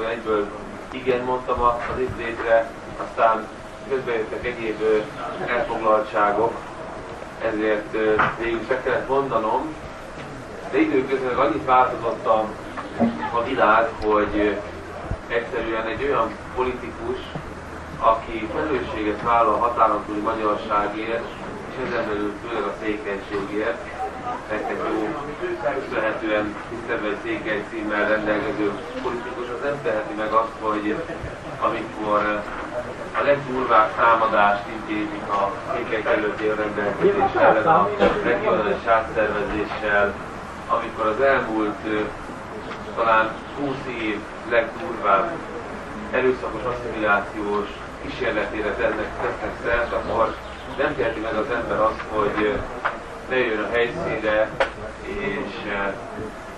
akkor egyből igen mondtam az ízlétre, aztán közben jöttek egyéb elfoglaltságok, ezért végül se kellett mondanom, de időközben annyit változott a világ, hogy egyszerűen egy olyan politikus, aki felelősséget vállal a határon túli magyarságért, és ezen belül főleg a székelységért, nektek jó, köszönhetően tisztelve székely címmel rendelkező politikus az nem teheti meg azt, hogy amikor a legdurvább támadást intézik a székely területi rendelkezés ellen, a regionális átszervezéssel, amikor az elmúlt talán 20 év legdurvább erőszakos asszimilációs kísérletére tesznek szert, akkor nem teheti meg az ember azt, hogy ne jöjjön a helyszínre, és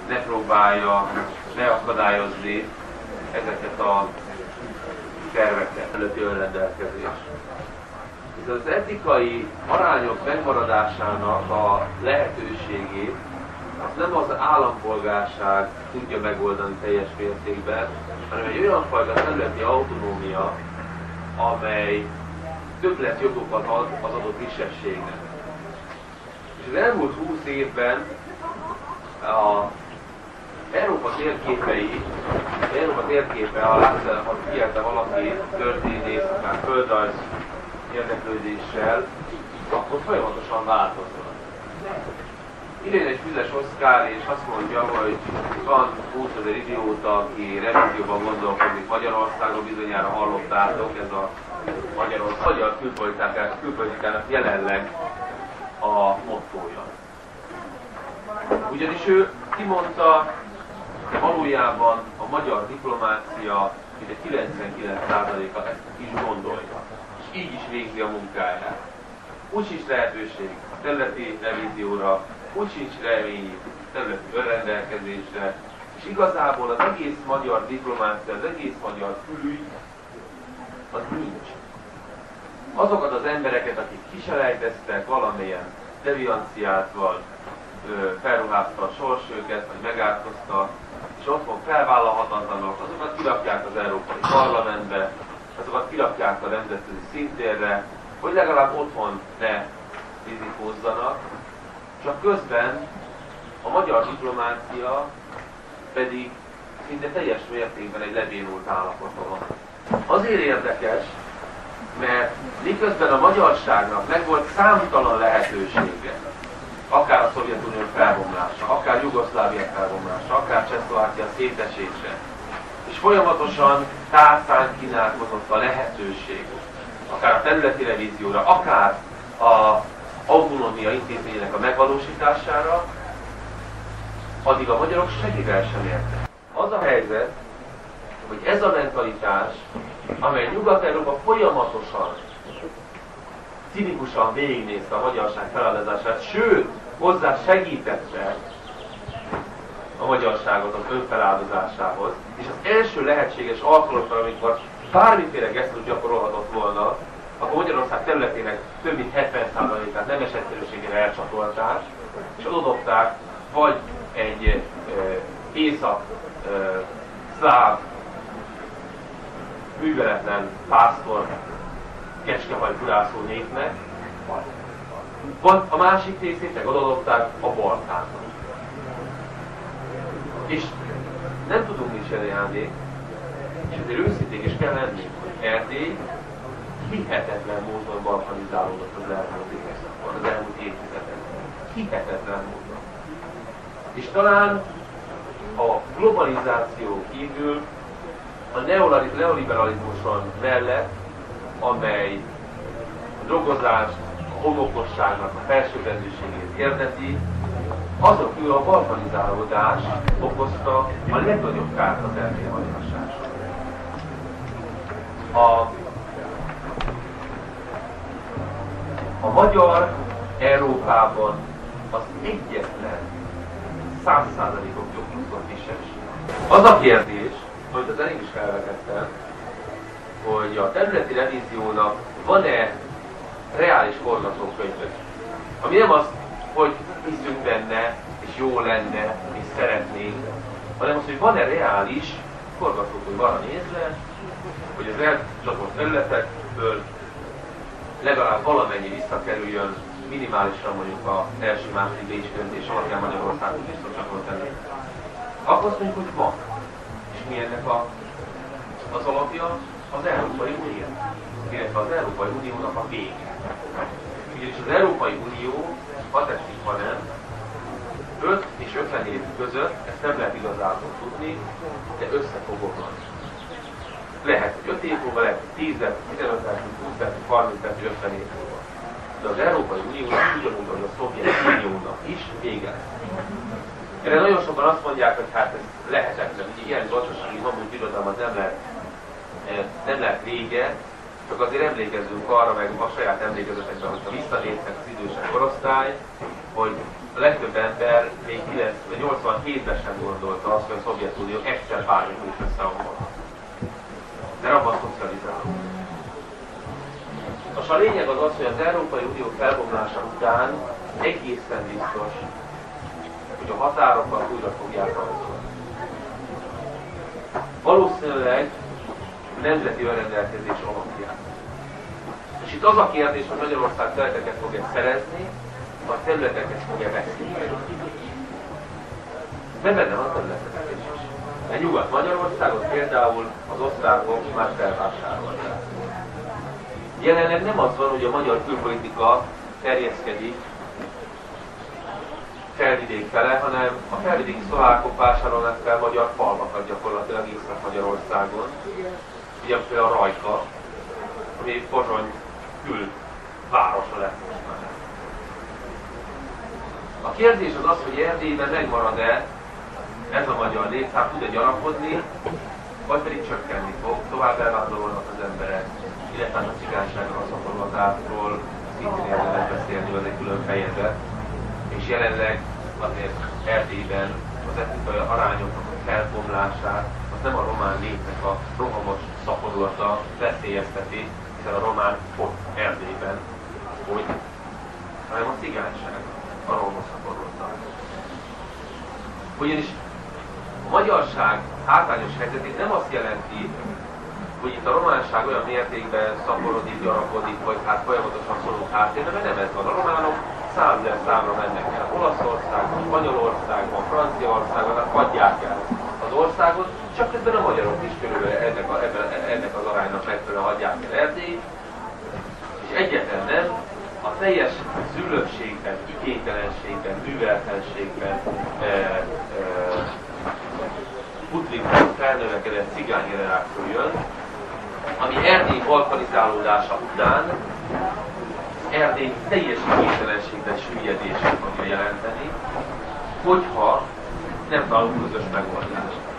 ne próbálja megakadályozni ezeket a terveket előtti önrendelkezés. Ez az etikai arányok megmaradásának a lehetőségét azt nem az állampolgárság tudja megoldani teljes mértékben, hanem egy olyan fajta területi autonómia, amely többletjogokat ad az adott kisebbségnek. És az elmúlt 20 évben Európa térképe, ha figyelte valaki történész, akár földrajz érdeklődéssel, akkor folyamatosan változott. Idén egy Füzes Oszkár, és azt mondja, hogy van 20 000 idióta, aki revízióban gondolkodik Magyarországon, bizonyára hallottátok, ez a magyar külpolitikának jelenleg a mottója. Ugyanis ő kimondta, de valójában a magyar diplomácia mintegy 99%-a ezt is gondolja, és így is végzi a munkáját. Úgy sincs lehetőség a területi revízióra, úgy sincs remény területi önrendelkezésre, és igazából az egész magyar diplomácia, az egész magyar külügy, az nincs. Azokat az embereket, akik kiselejteztek valamilyen devianciával, felruházta a sors őket, vagy megátkozta, és otthon felvállalhatatlanok, azokat kirakják az Európai Parlamentbe, azokat kirakják a nemzetközi szintérre, hogy legalább otthon ne rizikózzanak, csak közben a magyar diplomácia pedig szinte teljes mértékben egy lebénult állapoton van. Azért érdekes, mert miközben a magyarságnak megvolt számtalan lehetősége, akár a Szovjetunió felbomlása, akár Jugoszlávia felbomlása, akár Csehszlovákia szétesése, és folyamatosan tárcán kínálkozott a lehetőség, akár a területi revízióra, akár az autonómia intézményének a megvalósítására, addig a magyarok segíteni sem értek. Az a helyzet, hogy ez a mentalitás, amely Nyugat-Európa folyamatosan, cinikusan végignézte a magyarság feladozását, sőt, hozzá segítette a magyarságot az önfeláldozásához, és az első lehetséges alkalommal, amikor bármiféle gesztus gyakorolhatott volna, akkor Magyarország területének több mint 70%-át nemes egyszerűségére elcsatolták, és odadobták vagy egy észak-szláv műveletlen pásztor kecskehajfurászó népnek, vagy a másik részét meg odadobták a Balkánnak. És nem tudunk mit csinálni, és ezért őszintén is kell lenni, hogy Erdély hihetetlen módon balkanizálódott az elmúlt évszakban, az elmúlt évtizedben. Hihetetlen módon. És talán a globalizáció kívül a neoliberalizmuson mellett, amely a drogozást, a homokosságnak a felsőbbrendűségét érdeti, azok kívül a balkanizálódás okozta a legnagyobb kárt az erdélyi magyarságnak. A magyar Európában az egyetlen 100%-os jogfosztott kisebbség. Az a kérdés, amit az elég is felvetettem, hogy a területi revíziónak van-e reális forgatókönyve, ami nem az, hogy hiszünk benne, és jó lenne, és szeretnénk, hanem az, hogy van-e reális forgatókönyv arra nézve, hogy az elcsatolt területekből legalább valamennyi visszakerüljön, minimálisan mondjuk az első-második Bécsi döntés alapján Magyarországot biztonságot tenni. Akkor azt mondjuk, hogy van. És mi ennek az alapja? Az Európai Unió. Illetve az Európai Uniónak a vége. Ugyanis az Európai Unió, ha tetszik, ha nem, 5 és 50 év között, ezt nem lehet igazából tudni, de össze fog omlani. Lehet, hogy 5 év múlva, lehet, 10, 15, 20, 30, 50 év múlva. De az Európai Uniónak ugyanúgy, hogy a Szovjetuniónak is vége lesz. Erre nagyon sokan azt mondják, hogy hát ez lehetetlen, hogy ilyen gazdasági mamut birodalmat nem lehet vége, csak azért emlékezzünk arra, meg a saját emlékezetekben, hogyha visszanéznek az idősebb korosztály, hogy a legtöbb ember még 87-ben sem gondolta azt, hogy a Szovjetunió egyszer bármikor is összeomlott. De abban szocializálunk. Most a lényeg az az, hogy az Európai Unió felbomlása után egészen biztos, hogy a határokat újra fogják rajzolni. Valószínűleg nemzeti önrendelkezés alapján. És itt az a kérdés, hogy Magyarország területeket fog-e szerezni, vagy területeket fog-e veszíteni. De benne van területeket is. Mert Nyugat-Magyarországon például az osztrákok már felvásárolták. Jelenleg nem az van, hogy a magyar külpolitika terjeszkedik felvidék fele, hanem a felvidéki szlovákok vásárolnak fel magyar falvakat gyakorlatilag Észak-Magyarországon. Ugye például a Rajka, ami Pozsony külvárosa lett most már. A kérdés az az, hogy Erdélyben megmarad-e ez a magyar létszám, tud-e gyarapodni, vagy pedig csökkenni fog, tovább elvándorolnak az emberek, illetve a cigányságon a szaporulatátról szintén érdemes beszélni, az egy külön fejezet. És jelenleg azért Erdélyben az etnikai arányoknak a felbomlását, az nem a román népnek a rohamos szaporulata veszélyezteti, hiszen a román ott Erdélyben, hogy, hanem a cigányság a rohamos szaporulata. Ugyanis a magyarság hátrányos helyzetét nem azt jelenti, hogy itt a románság olyan mértékben szaporodik, gyarapodik, vagy hát folyamatosan szorul háttérbe, mert nem ez van. A románok számra mennek el. Olaszországban, Spanyolországban, Franciaországban, hagyják el az országot, csak közben a magyarok is körülbelül ennek az aránynak megfelelően hagyják el Erdélyt, és egyetlen nem, a teljes zűrösségben, igénytelenségben, műveltenségben, putlikban felnövekedett cigánygeneráció jön, ami Erdély balkanizálódása után Erdély teljes igénytelenségben süllyedését fogja jelenteni, hogyha nem találunk közös megoldást.